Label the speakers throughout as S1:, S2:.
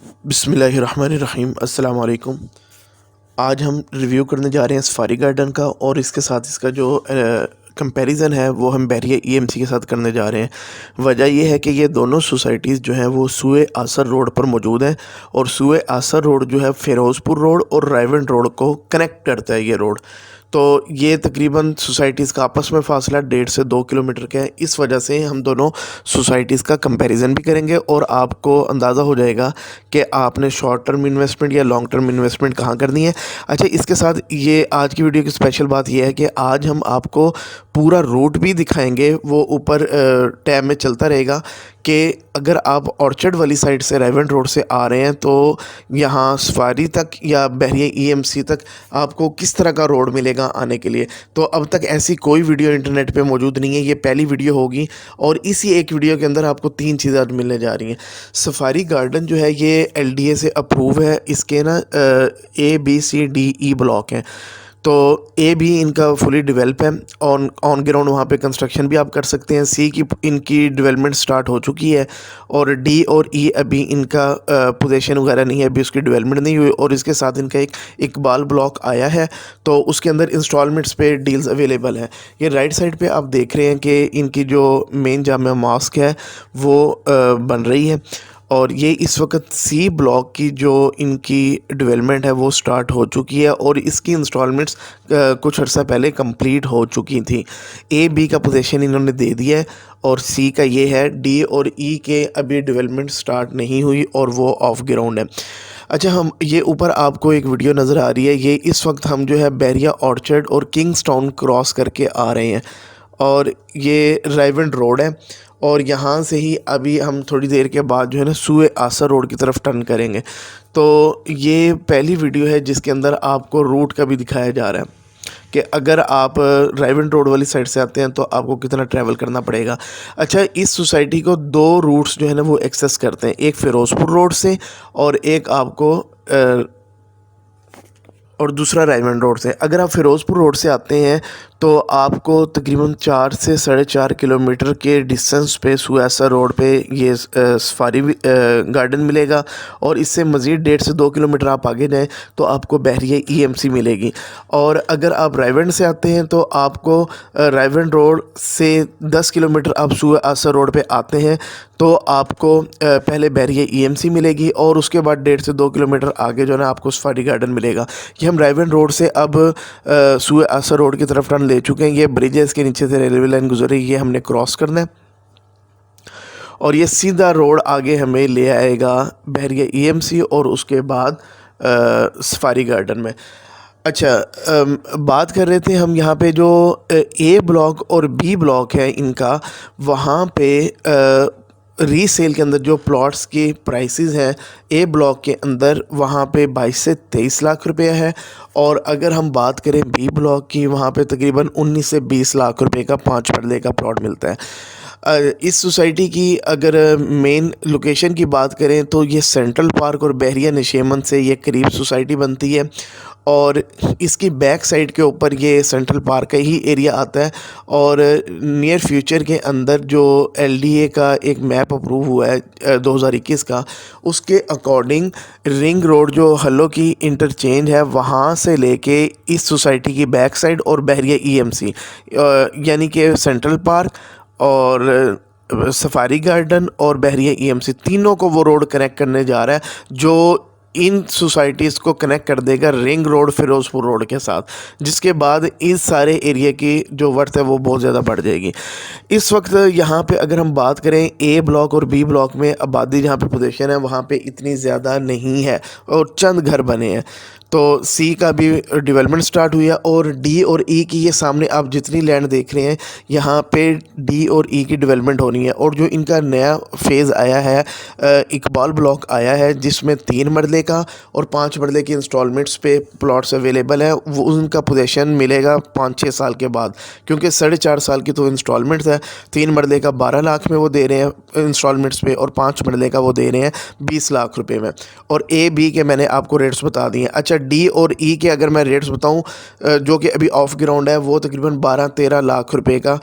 S1: बिस्मिल्लाहिर्रहमानिर्रहीम अस्सलाम वालेकुम। आज हम रिव्यू करने जा रहे हैं सफारी गार्डन का और इसके साथ इसका जो कंपैरिज़न है वो हम बहरिया ईएमसी के साथ करने जा रहे हैं। वजह ये है कि ये दोनों सोसाइटीज़ जो हैं वो सूए आसर रोड पर मौजूद हैं और सूए आसर रोड जो है फ़िरोज़पुर रोड और रायवंड रोड को कनेक्ट करता है ये रोड। तो ये तकरीबन सोसाइटीज़ का आपस में फ़ासला 1.5 से 2 किलोमीटर का है। इस वजह से हम दोनों सोसाइटीज़ का कंपैरिज़न भी करेंगे और आपको अंदाज़ा हो जाएगा कि आपने शॉर्ट टर्म इन्वेस्टमेंट या लॉन्ग टर्म इन्वेस्टमेंट कहाँ करनी है। अच्छा, इसके साथ ये आज की वीडियो की स्पेशल बात ये है कि आज हम आपको पूरा रूट भी दिखाएंगे, वो ऊपर टैब में चलता रहेगा कि अगर आप ऑर्चर्ड वाली साइड से रायवंड रोड से आ रहे हैं तो यहाँ सफारी तक या बहरिया ईएमसी तक आपको किस तरह का रोड मिलेगा आने के लिए। तो अब तक ऐसी कोई वीडियो इंटरनेट पे मौजूद नहीं है, ये पहली वीडियो होगी और इसी एक वीडियो के अंदर आपको 3 चीज़ें मिलने जा रही हैं। सफारी गार्डन जो है ये एलडीए से अप्रूव है, इसके ना ABCDE ब्लॉक हैं। तो ए भी इनका फुली डेवलप है, ऑन ग्राउंड वहाँ पे कंस्ट्रक्शन भी आप कर सकते हैं। सी की इनकी डेवलपमेंट स्टार्ट हो चुकी है और डी और ई अभी इनका पोजीशन वगैरह नहीं है, अभी उसकी डेवलपमेंट नहीं हुई। और इसके साथ इनका एक इकबाल ब्लॉक आया है तो उसके अंदर इंस्टॉलमेंट्स पे डील्स अवेलेबल हैं। ये राइट साइड पे आप देख रहे हैं कि इनकी जो मेन जामा मॉस्क है वो बन रही है और ये इस वक्त सी ब्लॉक की जो इनकी डेवलपमेंट है वो स्टार्ट हो चुकी है और इसकी इंस्टॉलमेंट्स कुछ अर्सा पहले कंप्लीट हो चुकी थी। ए बी का पोजीशन इन्होंने दे दिया है और सी का ये है। डी और ई के अभी डेवलपमेंट स्टार्ट नहीं हुई और वो ऑफ ग्राउंड है। अच्छा, हम ये ऊपर आपको एक वीडियो नज़र आ रही है, ये इस वक्त हम जो है बहरिया ऑर्चर्ड और किंग्स टाउन क्रॉस करके आ रहे हैं और ये रायवंड रोड है और यहाँ से ही अभी हम थोड़ी देर के बाद जो है ना सूए आसर रोड की तरफ टर्न करेंगे। तो ये पहली वीडियो है जिसके अंदर आपको रूट का भी दिखाया जा रहा है कि अगर आप रायवंड रोड वाली साइड से आते हैं तो आपको कितना ट्रैवल करना पड़ेगा। अच्छा, इस सोसाइटी को 2 रूट्स जो है ना वो एक्सेस करते हैं, एक फ़िरोज़पुर रोड से और एक आपको और दूसरा रायवंड रोड से। अगर आप फ़िरोज़पुर रोड से आते हैं तो आपको तकरीबन 4 से 4.5 किलोमीटर के डिस्टेंस पे सुएसा रोड पे ये सफारी गार्डन मिलेगा और इससे मज़ीद 1.5 से 2 किलोमीटर आप आगे जाएं तो आपको बहरिया ईएमसी मिलेगी। और अगर आप रायवंड से आते हैं तो आपको रायवंड रोड से 10 किलोमीटर आप सुएसा रोड पे आते हैं तो आपको पहले बहरिया ईएमसी मिलेगी और उसके बाद 1.5 से 2 किलोमीटर आगे जो है ना आपको सफारी गार्डन मिलेगा। ये हम रायवंड रोड से अब सूए आसर रोड की तरफ टर्न ले चुके हैं। ये ब्रिज है, इसके नीचे से रेलवे लाइन गुजर रही है, ये हमने क्रॉस करना है और ये सीधा रोड आगे हमें ले आएगा बहरिया ईएमसी और उसके बाद सफारी गार्डन में। अच्छा, बात कर रहे थे हम यहाँ पे जो ए ब्लॉक और बी ब्लॉक है इनका, वहाँ पे रीसेल के अंदर जो प्लॉट्स की प्राइसेस हैं ए ब्लॉक के अंदर वहाँ पे 22 से 23 लाख रुपए है और अगर हम बात करें बी ब्लॉक की वहाँ पे तकरीबन 19 से 20 लाख रुपए का 5 मरले का प्लॉट मिलता है। इस सोसाइटी की अगर मेन लोकेशन की बात करें तो ये सेंट्रल पार्क और बहरिया निशेमन से ये करीब सोसाइटी बनती है और इसकी बैक साइड के ऊपर ये सेंट्रल पार्क का ही एरिया आता है। और नियर फ्यूचर के अंदर जो एलडीए का एक मैप अप्रूव हुआ है 2021 का, उसके अकॉर्डिंग रिंग रोड जो हल्लो की इंटरचेंज है वहाँ से लेके इस सोसाइटी की बैक साइड और बहरिया ईएमसी यानी कि सेंट्रल पार्क और सफारी गार्डन और बहरिया ईएमसी तीनों को वो रोड कनेक्ट करने जा रहा है जो इन सोसाइटीज़ को कनेक्ट कर देगा रिंग रोड फ़िरोज़पुर रोड के साथ, जिसके बाद इस सारे एरिया की जो वर्थ है वो बहुत ज़्यादा बढ़ जाएगी। इस वक्त यहाँ पे अगर हम बात करें ए ब्लॉक और बी ब्लॉक में आबादी जहाँ पे पोजीशन है वहाँ पे इतनी ज़्यादा नहीं है और चंद घर बने हैं। तो सी का भी डेवलपमेंट स्टार्ट हुई है और डी और ई की ये सामने आप जितनी लैंड देख रहे हैं यहाँ पे डी और ई की डेवलपमेंट होनी है। और जो इनका नया फेज़ आया है इकबाल ब्लॉक आया है जिसमें 3 मरले का और 5 मरले की इंस्टॉलमेंट्स पे प्लॉट्स अवेलेबल है। वो उनका पोजीशन मिलेगा 5-6 साल के बाद, क्योंकि 4.5 साल की तो इंस्टॉलमेंट्स है। 3 मरले का 12 लाख में वो दे रहे हैं इंस्टॉलमेंट्स पे और 5 मरले का वो दे रहे हैं 20 लाख रुपए में। और ए बी के मैंने आपको रेट्स बता दिए। अच्छा, डी और ई के अगर मैं रेट्स बताऊं जो कि अभी ऑफ ग्राउंड है, वो तकरीबन 12-13 लाख रुपए का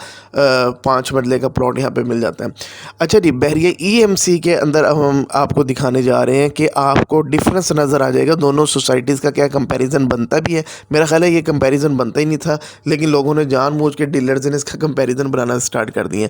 S1: 5 मरले का प्लॉट यहाँ पे मिल जाता है। अच्छा जी, बहरिया ईएमसी के अंदर अब हम आपको दिखाने जा रहे हैं कि आपको डिफरेंस नज़र आ जाएगा दोनों सोसाइटीज़ का, क्या कंपैरिजन बनता भी है। मेरा ख्याल है ये कंपैरिजन बनता ही नहीं था, लेकिन लोगों ने जानबूझ के डीलर्स ने इसका कंपैरिजन बनाना स्टार्ट कर दिए।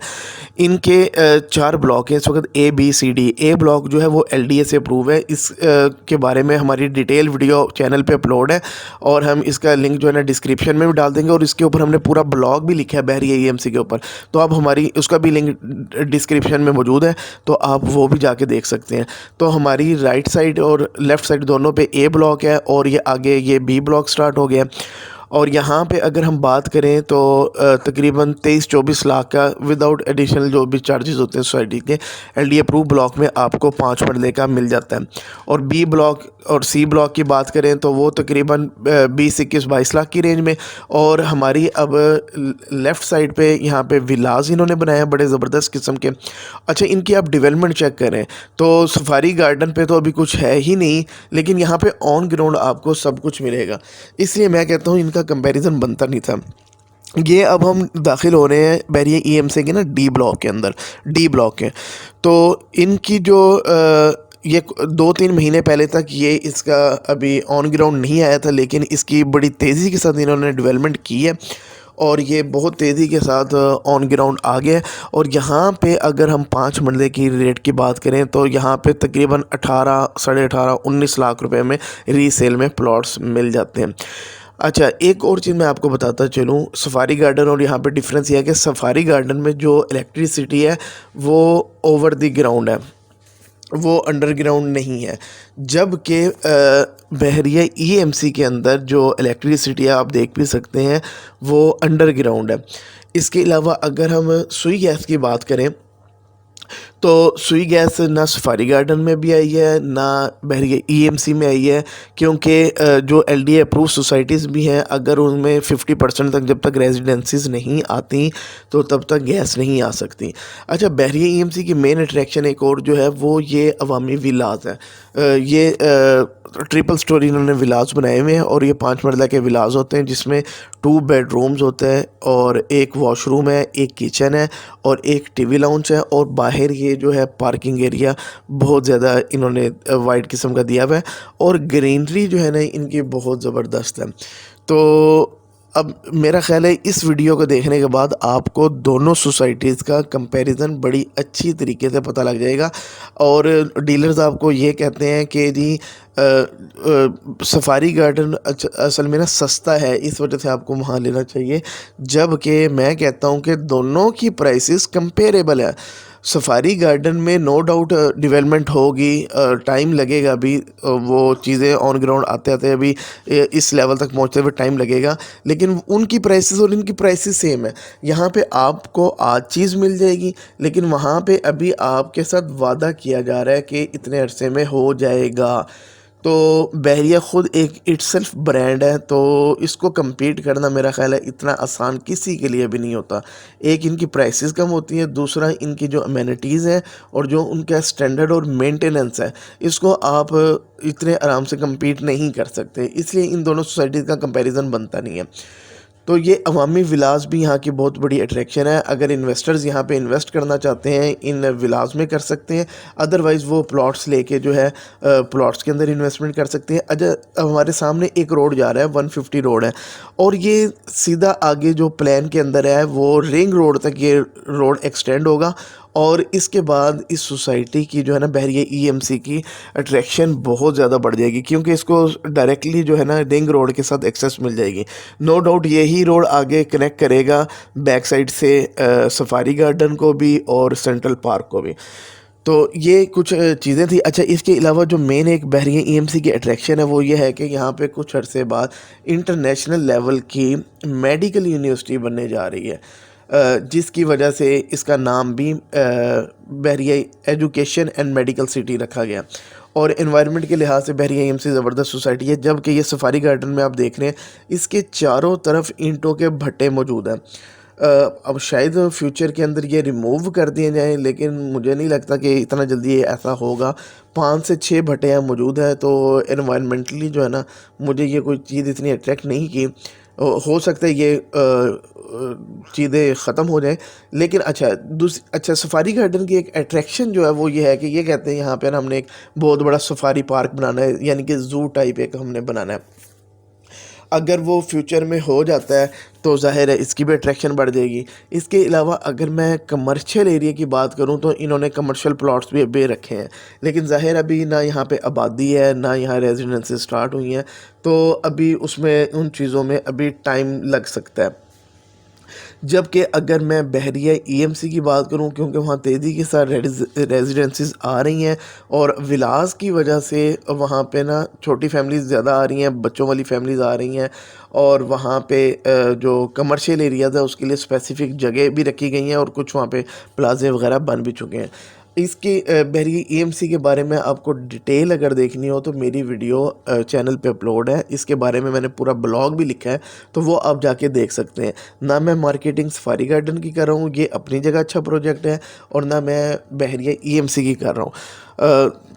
S1: इनके 4 ब्लॉक हैं इस वक्त, A B C D. A block जो है वो एलडीए से अप्रूव है। इस के बारे में हमारी डिटेल वीडियो चैनल पे अपलोड है और हम इसका लिंक जो है ना डिस्क्रिप्शन में भी डाल देंगे, और इसके ऊपर हमने पूरा ब्लॉग भी लिखा है बहरिया ईएमसी के ऊपर, तो आप हमारी उसका भी लिंक डिस्क्रिप्शन में मौजूद है, तो आप वो भी जाके देख सकते हैं। तो हमारी राइट साइड और लेफ़्ट साइड दोनों पे ए ब्लॉक है और ये आगे ये बी ब्लॉक स्टार्ट हो गया। और यहाँ पे अगर हम बात करें तो तकरीबन 23-24 लाख का विदाउट एडिशनल जो भी चार्जेस होते हैं सोसाइटी के, एलडी अप्रूव ब्लॉक में आपको 5 मरले का मिल जाता है। और बी ब्लॉक और सी ब्लॉक की बात करें तो वो तकरीबन 20-21-22 लाख की रेंज में। और हमारी अब लेफ़्ट साइड पे यहाँ पे विलाज इन्होंने बनाए हैं बड़े ज़बरदस्त किस्म के। अच्छा, इनकी आप डेवलपमेंट चेक करें तो सफारी गार्डन पे तो अभी कुछ है ही नहीं, लेकिन यहाँ पे ऑन ग्राउंड आपको सब कुछ मिलेगा, इसलिए मैं कहता हूँ इनका कंपैरिजन बनता नहीं था। ये अब हम दाखिल हो रहे हैं बहरिया ईएमसी के ना डी ब्लॉक के अंदर, डी ब्लॉक के। तो इनकी जो ये 2-3 महीने पहले तक ये इसका अभी ऑन ग्राउंड नहीं आया था, लेकिन इसकी बड़ी तेज़ी के साथ इन्होंने डेवलपमेंट की है और ये बहुत तेज़ी के साथ ऑन ग्राउंड आ गया है। और यहाँ पे अगर हम 5 मरले की रेट की बात करें तो यहाँ पे तकरीबन 18, 18.5, 19 लाख रुपए में रीसेल में प्लॉट्स मिल जाते हैं। अच्छा, एक और चीज़ मैं आपको बताता चलूँ, सफारी गार्डन और यहाँ पे डिफरेंस ये है कि सफारी गार्डन में जो इलेक्ट्रिसिटी है वो ओवर द ग्राउंड है, वो अंडरग्राउंड नहीं है, जबकि बहरिया ईएमसी के अंदर जो इलेक्ट्रिसिटी है आप देख भी सकते हैं वो अंडरग्राउंड है। इसके अलावा अगर हम सुई गैस की बात करें तो सुई गैस ना सफारी गार्डन में भी आई है ना बहरिया ईएमसी में आई है, क्योंकि जो एलडीए अप्रूव सोसाइटीज़ भी हैं अगर उनमें 50% तक जब तक रेजिडेंसीज नहीं आती तो तब तक गैस नहीं आ सकती। अच्छा, बहरिया ईएमसी की मेन अट्रैक्शन एक और जो है वो ये अवामी विलाज है। ये ट्रिपल स्टोरी इन्होंने विलाज बनाए हुए हैं और ये 5 मरला के विलाज होते हैं जिसमें 2 बेडरूम्स होते हैं और एक वॉशरूम है, एक किचन है और एक टीवी लाउंज है, और बाहर ये जो है पार्किंग एरिया बहुत ज़्यादा इन्होंने वाइड किस्म का दिया हुआ है और ग्रीनरी जो है ना इनकी बहुत ज़बरदस्त है। तो अब मेरा ख़्याल है इस वीडियो को देखने के बाद आपको दोनों सोसाइटीज़ का कंपैरिजन बड़ी अच्छी तरीके से पता लग जाएगा। और डीलर्स आपको ये कहते हैं कि जी सफारी गार्डन असल में ना सस्ता है, इस वजह से आपको वहाँ लेना चाहिए, जबकि मैं कहता हूँ कि दोनों की प्राइसेस कंपेरेबल है। सफारी गार्डन में नो डाउट डेवलपमेंट होगी, टाइम लगेगा, अभी वो चीज़ें ऑन ग्राउंड आते आते अभी इस लेवल तक पहुंचते हुए टाइम लगेगा, लेकिन उनकी प्राइसेस और इनकी प्राइसेस सेम है। यहाँ पे आपको आज चीज़ मिल जाएगी, लेकिन वहाँ पे अभी आपके साथ वादा किया जा रहा है कि इतने अरसे में हो जाएगा। तो बहरिया ख़ुद एक इटसेल्फ ब्रांड है, तो इसको compete करना मेरा ख़्याल है इतना आसान किसी के लिए भी नहीं होता। एक इनकी प्राइसेस कम होती है, दूसरा इनकी जो अमेनिटीज़ हैं और जो उनका स्टैंडर्ड और मेंटेनेंस है, इसको आप इतने आराम से compete नहीं कर सकते, इसलिए इन दोनों सोसाइटीज़ का कंपैरिजन बनता नहीं है। तो ये अवामी विलास भी यहाँ की बहुत बड़ी अट्रैक्शन है। अगर इन्वेस्टर्स यहाँ पे इन्वेस्ट करना चाहते हैं इन विलास में कर सकते हैं, अदरवाइज़ वो प्लॉट्स लेके जो है प्लॉट्स के अंदर इन्वेस्टमेंट कर सकते हैं। अच्छा, हमारे सामने एक रोड जा रहा है, 150 रोड है, और ये सीधा आगे जो प्लान के अंदर है वो रिंग रोड तक ये रोड एक्सटेंड होगा। और इसके बाद इस सोसाइटी की जो है ना बहरिया ईएमसी की अट्रैक्शन बहुत ज़्यादा बढ़ जाएगी, क्योंकि इसको डायरेक्टली जो है ना रिंग रोड के साथ एक्सेस मिल जाएगी। नो डाउट यही रोड आगे कनेक्ट करेगा बैक साइड से सफारी गार्डन को भी और सेंट्रल पार्क को भी। तो ये कुछ चीज़ें थी। अच्छा, इसके अलावा जो मेन एक बहरिया ईएमसी की अट्रैक्शन है वो ये है कि यहाँ पे कुछ अरसे बाद इंटरनेशनल लेवल की मेडिकल यूनिवर्सिटी बनने जा रही है, जिसकी वजह से इसका नाम भी बहरिया एजुकेशन एंड मेडिकल सिटी रखा गया। और एनवायरनमेंट के लिहाज से बहरिया ईएमसी ज़बरदस्त सोसाइटी है, जबकि ये सफारी गार्डन में आप देख रहे हैं इसके चारों तरफ ईंटों के भट्टे मौजूद हैं। अब शायद फ्यूचर के अंदर ये रिमूव कर दिए जाएँ, लेकिन मुझे नहीं लगता कि इतना जल्दी ये ऐसा होगा। 5 से 6 भट्टियाँ मौजूद हैं, तो एनवायरमेंटली जो है ना, मुझे ये कोई चीज़ इतनी अट्रैक्ट नहीं की। हो सकता है ये चीज़ें ख़त्म हो जाएँ। लेकिन अच्छा, सफारी गार्डन की एक अट्रैक्शन जो है वो ये है कि ये कहते हैं यहाँ पे ना हमने एक बहुत बड़ा सफारी पार्क बनाना है, यानी कि ज़ू टाइप एक हमने बनाना है। अगर वो फ्यूचर में हो जाता है तो ज़ाहिर है इसकी भी अट्रैक्शन बढ़ जाएगी। इसके अलावा अगर मैं कमर्शियल एरिया की बात करूँ तो इन्होंने कमर्शियल प्लॉट्स भी अभी रखे हैं, लेकिन ज़ाहिर अभी ना यहाँ पे आबादी है, ना यहाँ रेजिडेंसेस स्टार्ट हुई हैं, तो अभी उसमें उन चीज़ों में अभी टाइम लग सकता है। जबकि अगर मैं बहरिया ईएमसी की बात करूं, क्योंकि वहाँ तेज़ी के साथ रेजिडेंसीज आ रही हैं और विलास की वजह से वहाँ पे ना छोटी फैमिलीज़ ज़्यादा आ रही हैं, बच्चों वाली फैमिलीज़ आ रही हैं, और वहाँ पे जो कमर्शियल एरियाज़ है उसके लिए स्पेसिफ़िक जगह भी रखी गई हैं और कुछ वहाँ पे प्लाज़े वगैरह बन भी चुके हैं। इसकी बहरिया ईएमसी के बारे में आपको डिटेल अगर देखनी हो तो मेरी वीडियो चैनल पे अपलोड है। इसके बारे में मैंने पूरा ब्लॉग भी लिखा है, तो वो आप जाके देख सकते हैं। ना मैं मार्केटिंग सफारी गार्डन की कर रहा हूँ, ये अपनी जगह अच्छा प्रोजेक्ट है, और ना मैं बहरिया ईएमसी की कर रहा हूँ।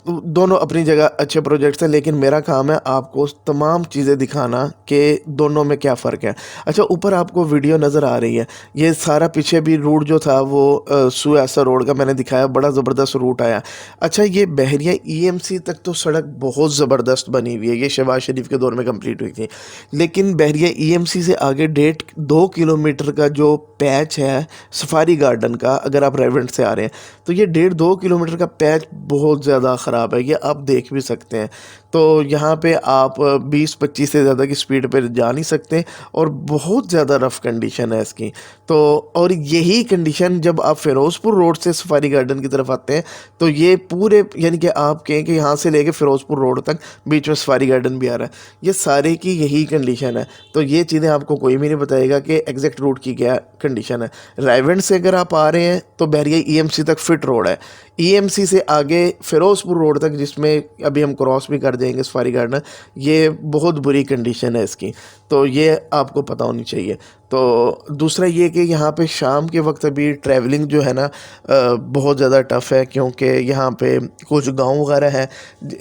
S1: दोनों अपनी जगह अच्छे प्रोजेक्ट्स हैं, लेकिन मेरा काम है आपको तमाम चीज़ें दिखाना कि दोनों में क्या फ़र्क है। अच्छा, ऊपर आपको वीडियो नज़र आ रही है, ये सारा पीछे भी रूट जो था वो सुएसा रोड का मैंने दिखाया, बड़ा ज़बरदस्त रूट आया। अच्छा, ये बहरिया ईएमसी तक तो सड़क बहुत ज़बरदस्त बनी हुई है, ये शहबाज शरीफ के दौर में कंप्लीट हुई थी, लेकिन बहरिया ईएमसी से आगे 1.5-2 किलोमीटर का जो पैच है सफारी गार्डन का, अगर आप रेवेंट से आ रहे हैं तो ये 1.5-2 किलोमीटर का पैच बहुत ज़्यादा ख़राब है, ये आप देख भी सकते हैं। तो यहाँ पे आप 20-25 से ज़्यादा की स्पीड पर जा नहीं सकते, और बहुत ज़्यादा रफ़ कंडीशन है इसकी। तो और यही कंडीशन जब आप फ़िरोज़पुर रोड से सफारी गार्डन की तरफ आते हैं, तो ये पूरे, यानी कि आप कहें कि यहाँ से लेके फ़िरोज़पुर रोड तक बीच में सफारी गार्डन भी आ रहा है, ये सारे की यही कंडीशन है। तो ये चीज़ें आपको कोई भी नहीं बताएगा कि एग्जैक्ट रूट की क्या कंडीशन है। रायवेंड से अगर आप आ रहे हैं तो बहरिया ईएमसी तक फिट रोड है, ईएमसी से आगे फ़िरोज़पुर रोड तक, जिसमें अभी हम क्रॉस भी कर देंगे सफारी गार्डन, ये बहुत बुरी कंडीशन है इसकी, तो ये आपको पता होनी चाहिए। तो दूसरा ये कि यहाँ पे शाम के वक्त अभी ट्रैवलिंग जो है ना बहुत ज़्यादा टफ़ है, क्योंकि यहाँ पे कुछ गांव वगैरह है,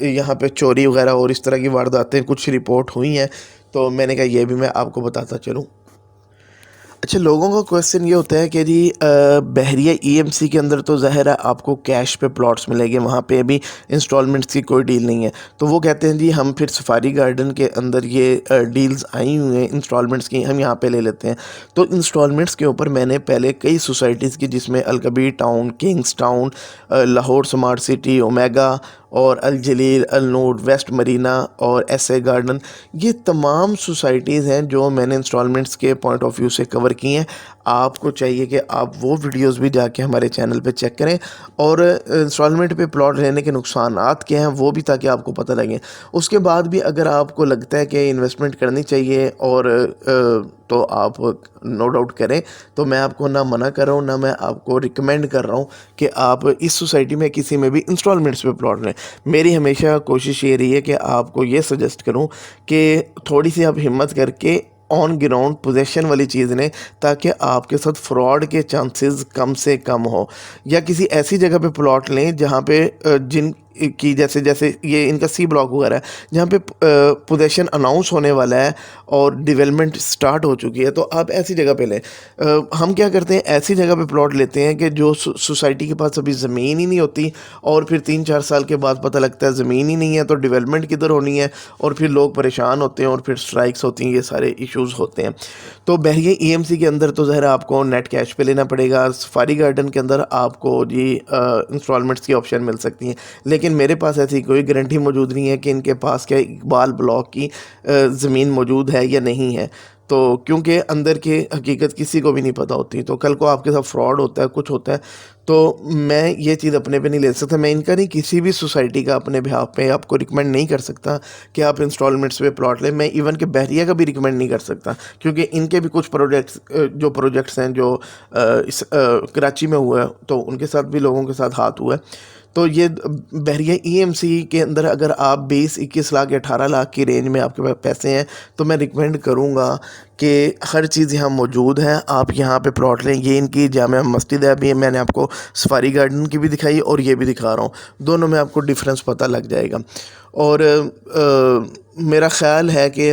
S1: यहाँ पे चोरी वगैरह और इस तरह की वारदातें कुछ रिपोर्ट हुई हैं, तो मैंने कहा ये भी मैं आपको बताता चलूँ। अच्छा, लोगों का क्वेश्चन ये होता है कि जी बहरिया ईएमसी के अंदर तो ज़ाहिर है आपको कैश पे प्लॉट्स मिलेंगे, वहाँ पे अभी इंस्टॉलमेंट्स की कोई डील नहीं है। तो वो कहते हैं जी हम फिर सफारी गार्डन के अंदर ये डील्स आई हुई हैं इंस्टॉलमेंट्स की, हम यहाँ पे ले लेते हैं। तो इंस्टॉलमेंट्स के ऊपर मैंने पहले कई सोसाइटीज़ की, जिसमें Al Kabir town, Kings town, Lahore smart city, omega और अल जलील, अल नूर, वेस्ट मरीना और एसए गार्डन, ये तमाम सोसाइटीज़ हैं जो मैंने इंस्टॉलमेंट्स के पॉइंट ऑफ व्यू से कवर की हैं। आपको चाहिए कि आप वो वीडियोस भी जाके हमारे चैनल पे चेक करें, और इंस्टॉलमेंट पे प्लॉट लेने के नुकसानात क्या हैं वो भी, ताकि आपको पता लगे। उसके बाद भी अगर आपको लगता है कि इन्वेस्टमेंट करनी चाहिए, और तो आप नो डाउट करें, तो मैं आपको ना मना कर रहा हूँ, ना मैं आपको रिकमेंड कर रहा हूँ कि आप इस सोसाइटी में किसी में भी इंस्टॉलमेंट्स पे प्लॉट लें। मेरी हमेशा कोशिश ये रही है कि आपको ये सजेस्ट करूं कि थोड़ी सी आप हिम्मत करके ऑन ग्राउंड पोजेशन वाली चीज़ लें, ताकि आपके साथ फ्रॉड के चांसेस कम से कम हो, या किसी ऐसी जगह पे प्लॉट लें जहाँ पे जिन की जैसे जैसे ये इनका सी ब्लॉक वगैरह है, जहाँ पे पोजेशन अनाउंस होने वाला है और डेवलपमेंट स्टार्ट हो चुकी है, तो आप ऐसी जगह पे लें। हम क्या करते हैं, ऐसी जगह पे प्लॉट लेते हैं कि जो सोसाइटी के पास अभी ज़मीन ही नहीं होती, और फिर 3-4 साल के बाद पता लगता है ज़मीन ही नहीं है, तो डेवलपमेंट किधर होनी है, और फिर लोग परेशान होते हैं और फिर स्ट्राइक्स होती हैं, ये सारे इश्यूज़ होते हैं। तो बहरिया ईएमसी के अंदर तो ज़रा आपको नेट कैश पे लेना पड़ेगा, सफारी गार्डन के अंदर आपको जी इंस्टॉलमेंट्स की ऑप्शन मिल सकती हैं, लेकिन मेरे पास ऐसी कोई गारंटी मौजूद नहीं है कि इनके पास क्या इकबाल ब्लॉक की ज़मीन मौजूद है या नहीं है। तो क्योंकि अंदर की हकीकत किसी को भी नहीं पता होती, तो कल को आपके साथ फ्रॉड होता है, कुछ होता है, तो मैं ये चीज़ अपने पे नहीं ले सकता। मैं इनका नहीं, किसी भी सोसाइटी का अपने बिहाफ पे आपको रिकमेंड नहीं कर सकता कि आप इंस्टॉलमेंट्स पे प्लॉट लें। मैं इवन के बहरिया का भी रिकमेंड नहीं कर सकता, क्योंकि इनके भी कुछ प्रोजेक्ट्स हैं जो कराची में हुआ है, तो उनके साथ भी लोगों के साथ हाथ हुआ है। तो ये बहरिया ईएमसी के अंदर अगर आप 20-21 लाख या 18 लाख की रेंज में आपके पास पैसे हैं तो मैं रिकमेंड करूँगा कि हर चीज़ यहाँ मौजूद है, आप यहाँ पे प्लॉट लें। ये इनकी जामा मस्जिद है, अभी मैंने आपको सफारी गार्डन की भी दिखाई और ये भी दिखा रहा हूँ, दोनों में आपको डिफरेंस पता लग जाएगा। और मेरा ख़्याल है कि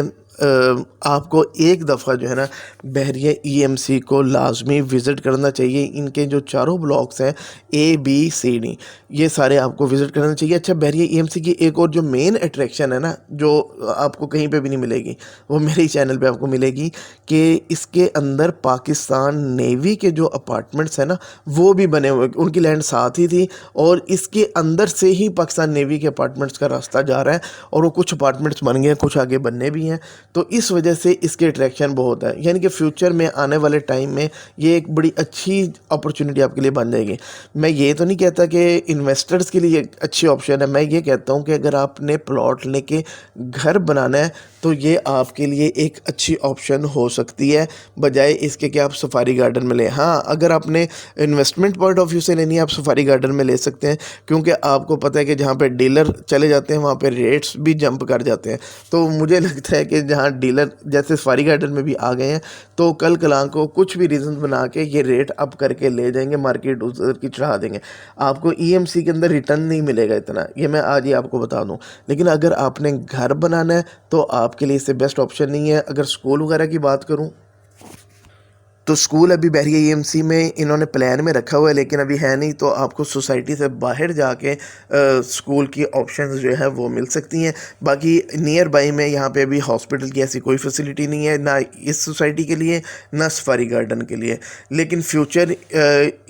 S1: आपको एक दफ़ा जो है ना बहरिया ईएमसी को लाजमी विज़िट करना चाहिए। इनके जो चारों ब्लॉक्स हैं A B C D, ये सारे आपको विज़िट करना चाहिए। अच्छा, बहरिया ईएमसी की एक और जो मेन अट्रैक्शन है ना, जो आपको कहीं पे भी नहीं मिलेगी, वो मेरे ही चैनल पे आपको मिलेगी कि इसके अंदर पाकिस्तान नेवी के जो अपार्टमेंट्स हैं ना वो भी बने हुए, उनकी लैंड साथ ही थी और इसके अंदर से ही पाकिस्तान नेवी के अपार्टमेंट्स का रास्ता जा रहा है और वो कुछ अपार्टमेंट्स बन गए हैं, कुछ आगे बनने भी हैं। तो इस वजह से इसके अट्रैक्शन बहुत है, यानी कि फ्यूचर में आने वाले टाइम में ये एक बड़ी अच्छी अपॉर्चुनिटी आपके लिए बन जाएगी। मैं ये तो नहीं कहता कि इन्वेस्टर्स के लिए एक अच्छी ऑप्शन है, मैं ये कहता हूँ कि अगर आपने प्लॉट लेके घर बनाना है तो ये आपके लिए एक अच्छी ऑप्शन हो सकती है, बजाय इसके कि आप सफारी गार्डन में लें। हाँ, अगर आपने इन्वेस्टमेंट पॉइंट ऑफ व्यू से लेनी है आप सफारी गार्डन में ले सकते हैं, क्योंकि आपको पता है कि जहाँ पे डीलर चले जाते हैं वहाँ पे रेट्स भी जंप कर जाते हैं। तो मुझे लगता है कि जहाँ डीलर जैसे सफारी गार्डन में भी आ गए हैं तो कल कलां को कुछ भी रीज़न बना के ये रेट अप करके ले जाएंगे, मार्केट उधर की चढ़ा देंगे। आपको ईएमसी के अंदर रिटर्न नहीं मिलेगा इतना, ये मैं आज ही आपको बता दूं। लेकिन अगर आपने घर बनाना है तो आपके लिए इससे बेस्ट ऑप्शन नहीं है। अगर स्कूल वगैरह की बात करूं तो स्कूल अभी बहरिया ईएमसी में इन्होंने प्लान में रखा हुआ है, लेकिन अभी है नहीं, तो आपको सोसाइटी से बाहर जाके स्कूल की ऑप्शंस जो है वो मिल सकती हैं। बाकी नियर बाई में यहाँ पे अभी हॉस्पिटल की ऐसी कोई फैसिलिटी नहीं है, ना इस सोसाइटी के लिए ना सफारी गार्डन के लिए। लेकिन फ्यूचर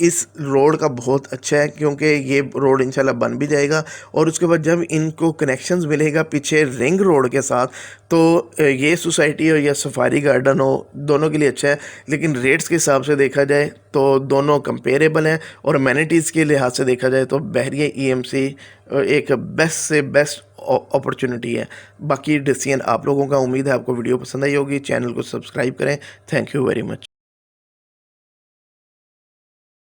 S1: इस रोड का बहुत अच्छा है, क्योंकि ये रोड इंशाल्लाह बन भी जाएगा और उसके बाद जब इनको कनेक्शंस मिलेगा पीछे रिंग रोड के साथ, तो ये सोसाइटी हो या सफारी गार्डन हो, दोनों के लिए अच्छा है। लेकिन रेट्स के हिसाब से देखा जाए तो दोनों कंपेरेबल हैं और अमेनिटीज़ के लिहाज से देखा जाए तो बहरिया ईएमसी एक बेस्ट से बेस्ट अपॉर्चुनिटी है। बाकी डिसीजन आप लोगों का। उम्मीद है आपको वीडियो पसंद आई होगी। चैनल को सब्सक्राइब करें। Thank you very much.